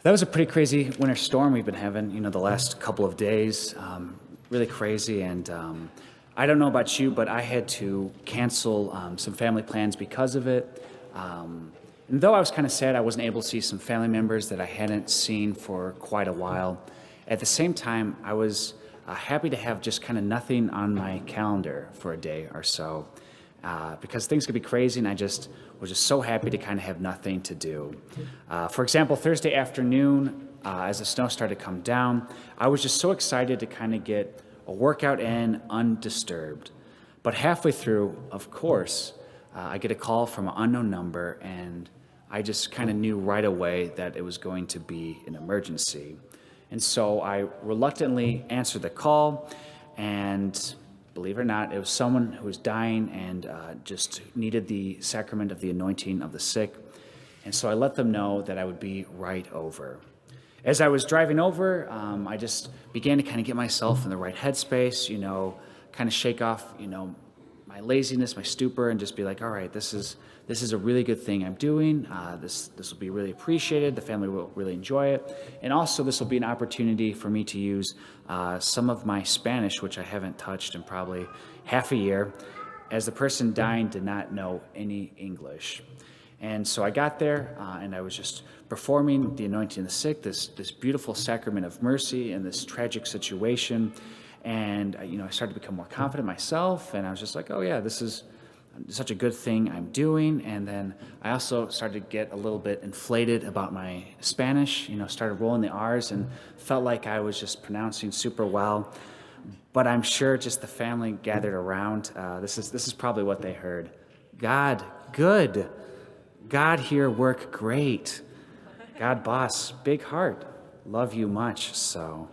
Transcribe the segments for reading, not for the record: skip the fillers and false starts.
That was a pretty crazy winter storm we've been having, the last couple of days. Really crazy. And I don't know about you, but I had to cancel some family plans because of it. And though I was kind of sad I wasn't able to see some family members that I hadn't seen for quite a while, at the same time, I was happy to have just kind of nothing on my calendar for a day or so. Because things could be crazy, and I just was just so happy to kind of have nothing to do. For example, Thursday afternoon, as the snow started to come down, I was just so excited to kind of get a workout in undisturbed. But halfway through, of course, I get a call from an unknown number, and I just kind of knew right away that it was going to be an emergency. And so I reluctantly answered the call, and believe it or not, it was someone who was dying and just needed the sacrament of the anointing of the sick. And so I let them know that I would be right over. As I was driving over, I just began to kind of get myself in the right headspace, kind of shake off, my laziness, my stupor, and just be like, all right, this is a really good thing I'm doing. This will be really appreciated. The family will really enjoy it. And also this will be an opportunity for me to use some of my Spanish, which I haven't touched in probably half a year, as the person dying did not know any English. And so I got there and I was just performing the anointing of the sick, this beautiful sacrament of mercy in this tragic situation. And I started to become more confident myself, and I was just like, oh yeah, this is such a good thing I'm doing. And then I also started to get a little bit inflated about my Spanish, started rolling the R's and felt like I was just pronouncing super well. But I'm sure just the family gathered around, this is probably what they heard. God, good. God here, work great. God, boss, big heart. Love you much, so.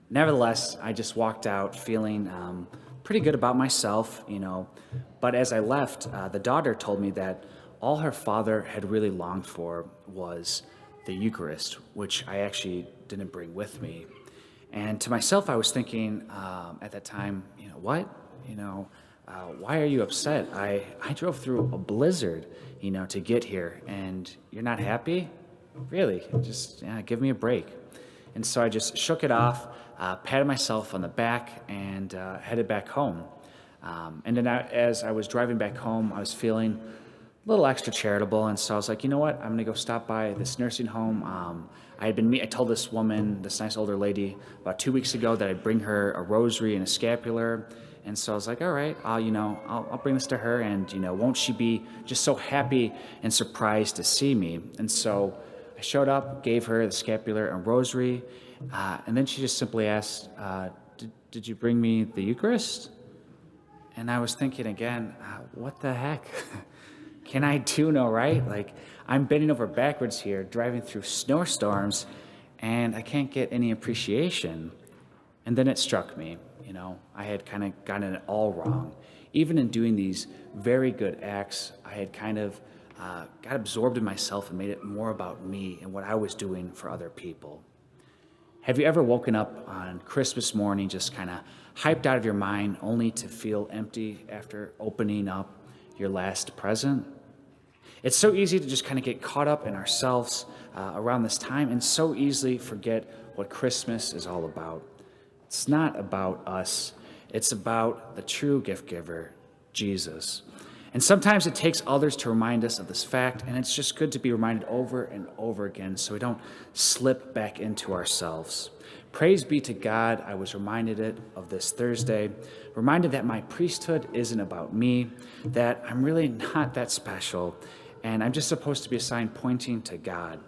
Nevertheless, I just walked out feeling pretty good about myself, But as I left, the daughter told me that all her father had really longed for was the Eucharist, which I actually didn't bring with me. And to myself, I was thinking at that time, what? Why are you upset? I drove through a blizzard, to get here, and you're not happy? Really? Just give me a break. And so I just shook it off, patted myself on the back, and headed back home. And then as I was driving back home, I was feeling a little extra charitable, and so I was like, you know what? I'm gonna go stop by this nursing home. I told this woman, this nice older lady, about 2 weeks ago that I'd bring her a rosary and a scapular. And so I was like, all right, I'll bring this to her, and won't she be just so happy and surprised to see me? And so I showed up, gave her the scapular and rosary, and then she just simply asked, did you bring me the Eucharist? And I was thinking again, what the heck? Can I do no right? Like, I'm bending over backwards here, driving through snowstorms, and I can't get any appreciation. And then it struck me, I had kind of gotten it all wrong. Even in doing these very good acts, I had kind of got absorbed in myself and made it more about me and what I was doing for other people. Have you ever woken up on Christmas morning just kind of hyped out of your mind only to feel empty after opening up your last present? It's so easy to just kind of get caught up in ourselves around this time and so easily forget what Christmas is all about. It's not about us. It's about the true gift giver, Jesus. And sometimes it takes others to remind us of this fact, and it's just good to be reminded over and over again so we don't slip back into ourselves. Praise be to God, I was reminded of this Thursday, reminded that my priesthood isn't about me, that I'm really not that special, and I'm just supposed to be a sign pointing to God.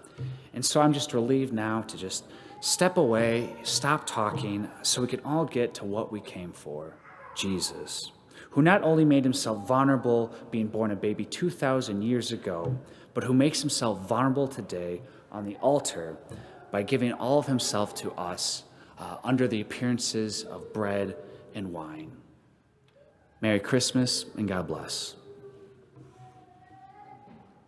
And so I'm just relieved now to just step away, stop talking, so we can all get to what we came for, Jesus, who not only made himself vulnerable being born a baby 2,000 years ago, but who makes himself vulnerable today on the altar by giving all of himself to us under the appearances of bread and wine. Merry Christmas and God bless.